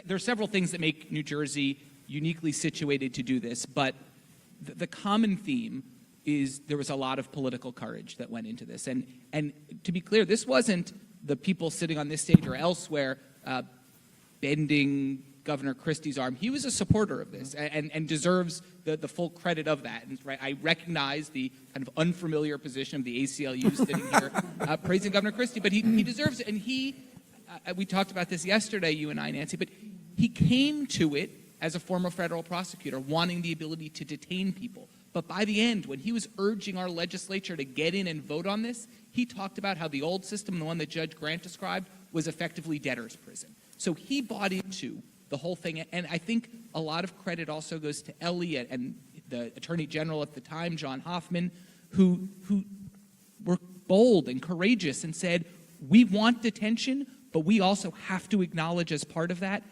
there are several things that make New Jersey uniquely situated to do this, but the common theme is there was a lot of political courage that went into this. And to be clear, this wasn't the people sitting on this stage or elsewhere bending Governor Christie's arm. He was a supporter of this and deserves the full credit of that. And right, I recognize the kind of unfamiliar position of the ACLU sitting here praising Governor Christie, but he deserves it. And we talked about this yesterday, you and I, Nancy, but he came to it as a former federal prosecutor, wanting the ability to detain people. But by the end, when he was urging our legislature to get in and vote on this, he talked about how the old system, the one that Judge Grant described, was effectively debtor's prison. So he bought into the whole thing. And I think a lot of credit also goes to Ellie and the Attorney General at the time, John Hoffman, who were bold and courageous and said, we want detention, but we also have to acknowledge as part of that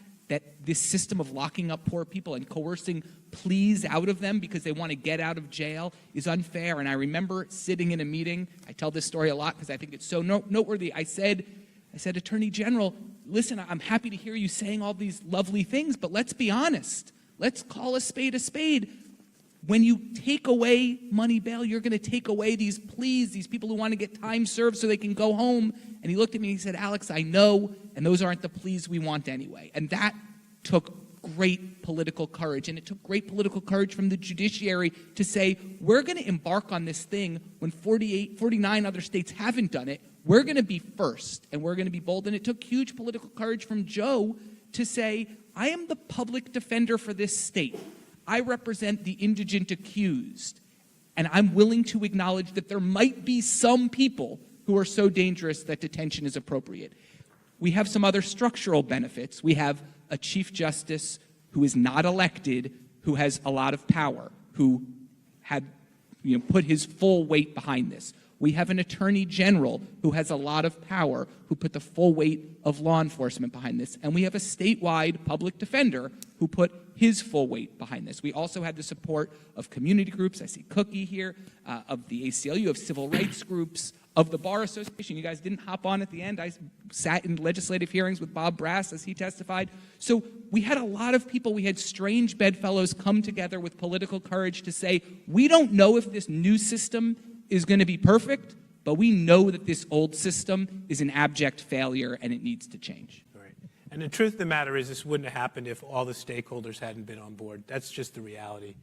this system of locking up poor people and coercing pleas out of them because they want to get out of jail is unfair. And I remember sitting in a meeting, I tell this story a lot because I think it's so noteworthy. I said, Attorney General, listen, I'm happy to hear you saying all these lovely things, but let's be honest. Let's call a spade a spade. When you take away money bail, you're going to take away these pleas, these people who want to get time served so they can go home. And he looked at me and he said, Alex, I know, and those aren't the pleas we want anyway. And that took great political courage. And it took great political courage from the judiciary to say, we're going to embark on this thing when 49 other states haven't done it. We're going to be first, and we're going to be bold. And it took huge political courage from Joe to say, I am the public defender for this state. I represent the indigent accused, and I'm willing to acknowledge that there might be some people who are so dangerous that detention is appropriate. We have some other structural benefits. We have a Chief Justice who is not elected, who has a lot of power, who had put his full weight behind this. We have an Attorney General who has a lot of power, who put the full weight of law enforcement behind this. And we have a statewide public defender who put his full weight behind this. We also had the support of community groups. I see Cookie here, of the ACLU, of civil rights groups, of the Bar Association. You guys didn't hop on at the end. I sat in legislative hearings with Bob Brass as he testified. So we had a lot of people. We had strange bedfellows come together with political courage to say, we don't know if this new system is going to be perfect, but we know that this old system is an abject failure and it needs to change. Right. And the truth of the matter is this wouldn't have happened if all the stakeholders hadn't been on board. That's just the reality.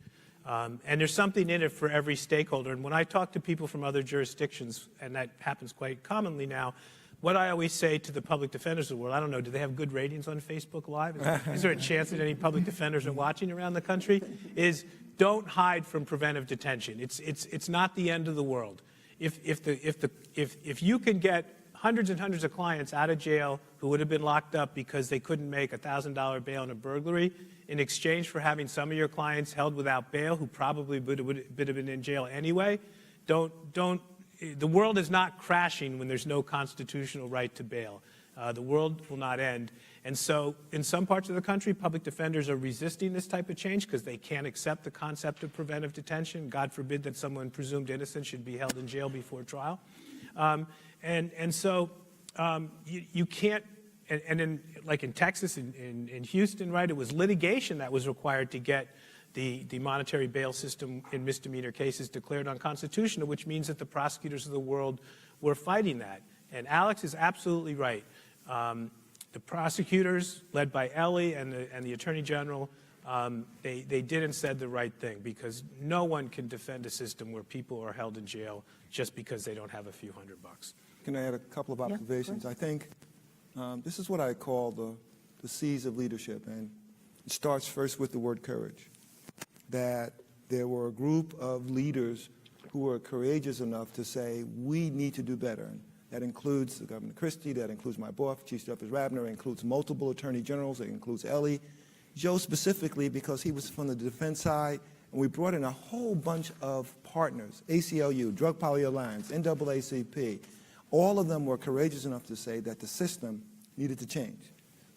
And there's something in it for every stakeholder. And when I talk to people from other jurisdictions, and that happens quite commonly now, what I always say to the public defenders of the world, I don't know, do they have good ratings on Facebook Live? Is there a chance that any public defenders are watching around the country? Is don't hide from preventive detention. It's not the end of the world. If you can get hundreds and hundreds of clients out of jail who would have been locked up because they couldn't make a $1,000 bail in a burglary in exchange for having some of your clients held without bail who probably would have been in jail anyway, the world is not crashing when there's no constitutional right to bail. The world will not end. And so in some parts of the country, public defenders are resisting this type of change because they can't accept the concept of preventive detention. God forbid that someone presumed innocent should be held in jail before trial. So you can't, and in, like in Texas, in Houston, right, it was litigation that was required to get the monetary bail system in misdemeanor cases declared unconstitutional, which means that the prosecutors of the world were fighting that. And Alex is absolutely right. The prosecutors, led by Ellie and the Attorney General, they did and said the right thing, because no one can defend a system where people are held in jail just because they don't have a few $100. Can I add a couple of observations? I think this is what I call the C's of leadership, and it starts first with the word courage. That there were a group of leaders who were courageous enough to say, we need to do better. And that includes Governor Christie, that includes my boss, Chief Justice Rabner, it includes multiple attorney generals, it includes Ellie. Joe specifically, because he was from the defense side, and we brought in a whole bunch of partners, ACLU, Drug Policy Alliance, NAACP. All of them were courageous enough to say that the system needed to change.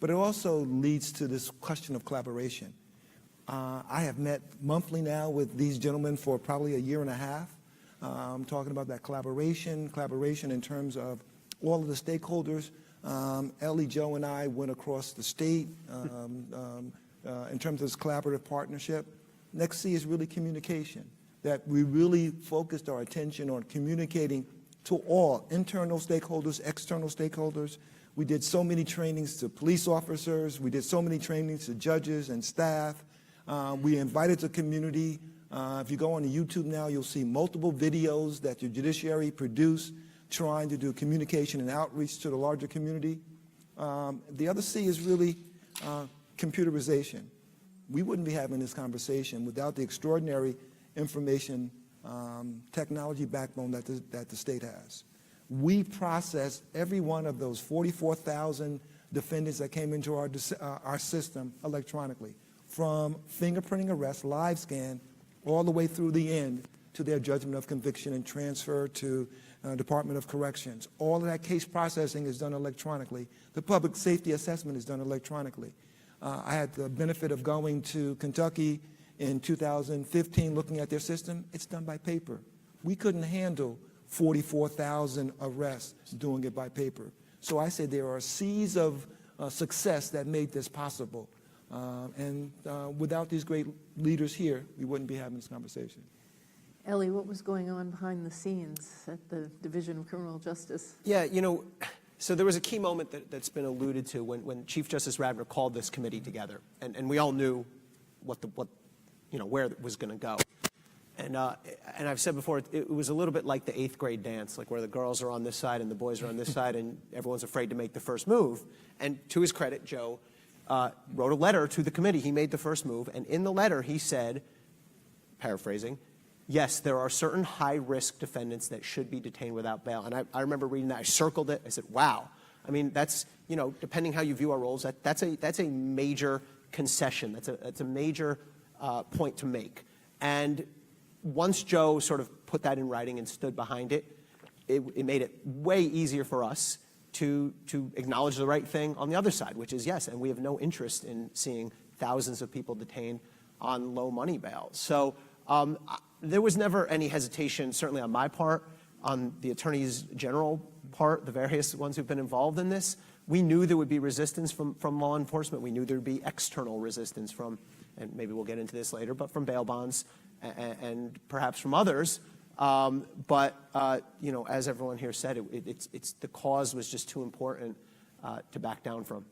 But it also leads to this question of collaboration. I have met monthly now with these gentlemen for probably a year and a half. I'm talking about that collaboration in terms of all of the stakeholders Ellie, Joe, and I went across the state in terms of this collaborative partnership. Next C is really communication, that we really focused our attention on communicating to all internal stakeholders, external stakeholders. We did so many trainings to police officers. We did so many trainings to judges and staff. We invited the community. If you go on to YouTube now, you'll see multiple videos that the judiciary produced trying to do communication and outreach to the larger community. The other C is really computerization. We wouldn't be having this conversation without the extraordinary information technology backbone that the state has. We processed every one of those 44,000 defendants that came into our system electronically, from fingerprinting arrest, live scan, all the way through the end to their judgment of conviction and transfer to Department of Corrections. All of that case processing is done electronically. The public safety assessment is done electronically. I had the benefit of going to Kentucky in 2015 looking at their system. It's done by paper. We couldn't handle 44,000 arrests doing it by paper. So I said there are C's of success that made this possible. And without these great leaders here, we wouldn't be having this conversation. Ellie, what was going on behind the scenes at the Division of Criminal Justice? Yeah, you know, so there was a key moment that's been alluded to when Chief Justice Radner called this committee together, and we all knew where it was going to go. And I've said before, it was a little bit like the 8th grade dance, like where the girls are on this side and the boys are on this side, and everyone's afraid to make the first move. And to his credit, Joe wrote a letter to the committee. He made the first move, and in the letter he said, paraphrasing, yes, there are certain high-risk defendants that should be detained without bail. And I remember reading that. I circled it. I said, wow. I mean, that's, you know, depending how you view our roles, that's a major concession. That's a major point to make. And once Joe sort of put that in writing and stood behind it, it made it way easier for us to acknowledge the right thing on the other side, which is yes, and we have no interest in seeing thousands of people detained on low money bail. So there was never any hesitation, certainly on my part, on the attorneys general part, the various ones who've been involved in this. We knew there would be resistance from law enforcement. We knew there would be external resistance from, and maybe we'll get into this later, but from bail bonds and perhaps from others. You know, as everyone here said, it's the cause was just too important to back down from.